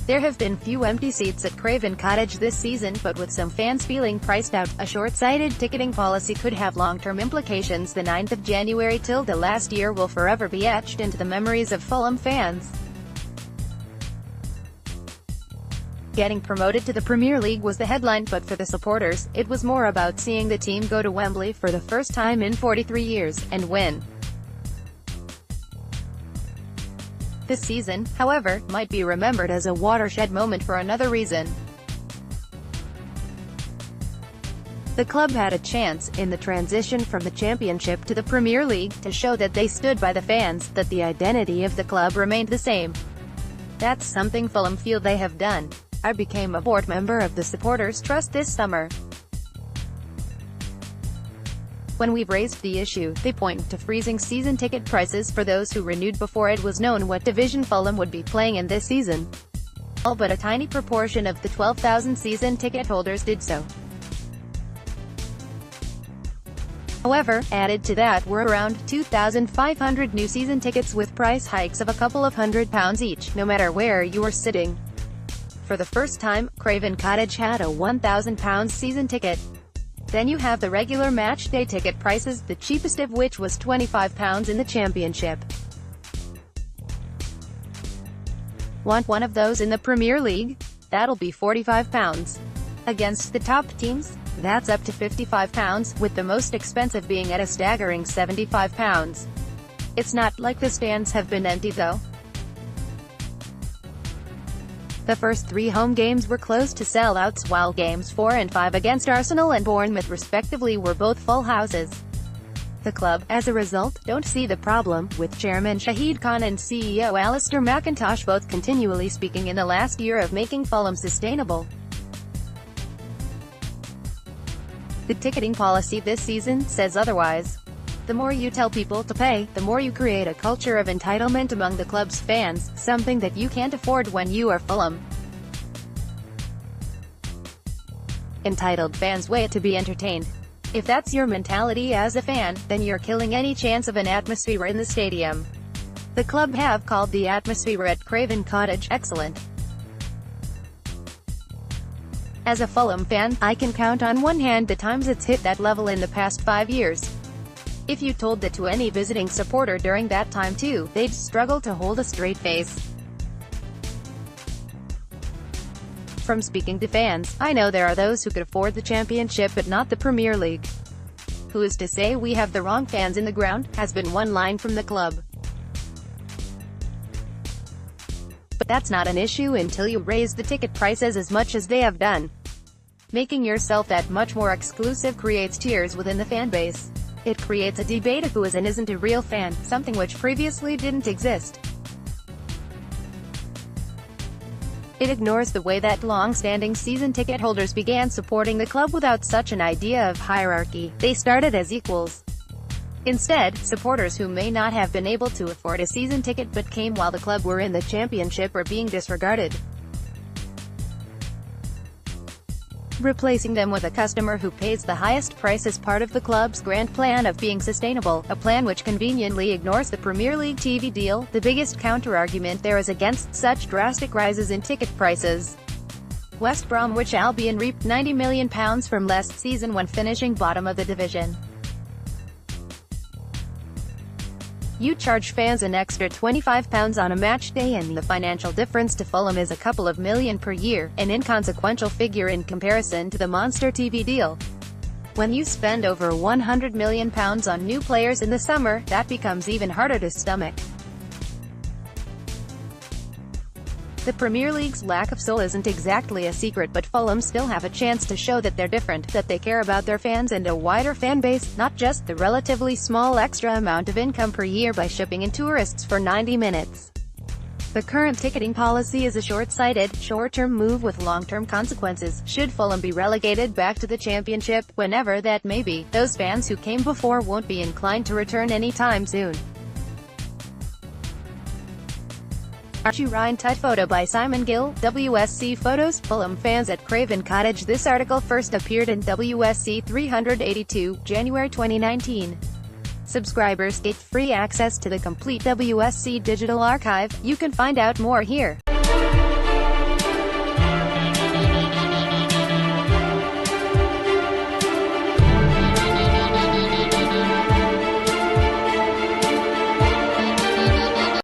There have been few empty seats at Craven Cottage this season, but with some fans feeling priced out, a short-sighted ticketing policy could have long-term implications. The 9th of January till the last year will forever be etched into the memories of Fulham fans. Getting promoted to the Premier League was the headline, but for the supporters, it was more about seeing the team go to Wembley for the first time in 43 years, and win. This season, however, might be remembered as a watershed moment for another reason. The club had a chance, in the transition from the Championship to the Premier League, to show that they stood by the fans, that the identity of the club remained the same. That's something Fulham feel they have done. I became a board member of the Supporters Trust this summer. When we've raised the issue, they point to freezing season ticket prices for those who renewed before it was known what division Fulham would be playing in this season. All but a tiny proportion of the 12,000 season ticket holders did so. However, added to that were around 2,500 new season tickets with price hikes of a couple of £100 each, no matter where you were sitting. For the first time, Craven Cottage had a £1,000 season ticket. Then you have the regular match-day ticket prices, the cheapest of which was £25 in the Championship. Want one of those in the Premier League? That'll be £45. Against the top teams? That's up to £55, with the most expensive being at a staggering £75. It's not like the stands have been empty though. The first 3 home games were close to sellouts, while games 4 and 5 against Arsenal and Bournemouth respectively were both full houses. The club, as a result, don't see the problem, with Chairman Shahid Khan and CEO Alistair McIntosh both continually speaking in the last year of making Fulham sustainable. The ticketing policy this season says otherwise. The more you tell people to pay, the more you create a culture of entitlement among the club's fans, something that you can't afford when you are Fulham. Entitled fans wait to be entertained. If that's your mentality as a fan, then you're killing any chance of an atmosphere in the stadium. The club have called the atmosphere at Craven Cottage excellent. As a Fulham fan, I can count on one hand the times it's hit that level in the past 5 years. If you told that to any visiting supporter during that time too, they'd struggle to hold a straight face. From speaking to fans, I know there are those who could afford the Championship but not the Premier League. Who is to say we have the wrong fans in the ground, has been one line from the club. But that's not an issue until you raise the ticket prices as much as they have done. Making yourself that much more exclusive creates tiers within the fan base. It creates a debate of who is and isn't a real fan, something which previously didn't exist. It ignores the way that long-standing season ticket holders began supporting the club without such an idea of hierarchy. They started as equals. Instead, supporters who may not have been able to afford a season ticket but came while the club were in the Championship are being disregarded, replacing them with a customer who pays the highest price as part of the club's grand plan of being sustainable, a plan which conveniently ignores the Premier League TV deal. The biggest counter-argument there is against such drastic rises in ticket prices. West Bromwich Albion reaped £90 million from last season when finishing bottom of the division. You charge fans an extra £25 on a match day and the financial difference to Fulham is a couple of million per year, an inconsequential figure in comparison to the monster TV deal. When you spend over £100 million on new players in the summer, that becomes even harder to stomach. The Premier League's lack of soul isn't exactly a secret, but Fulham still have a chance to show that they're different, that they care about their fans and a wider fan base, not just the relatively small extra amount of income per year by shipping in tourists for 90 minutes. The current ticketing policy is a short-sighted, short-term move with long-term consequences. Should Fulham be relegated back to the Championship, whenever that may be, those fans who came before won't be inclined to return anytime soon. Archie Ryan Tut photo by Simon Gill, WSC Photos. Fulham fans at Craven Cottage. This article first appeared in WSC 382, January 2019. Subscribers get free access to the complete WSC digital archive. You can find out more here.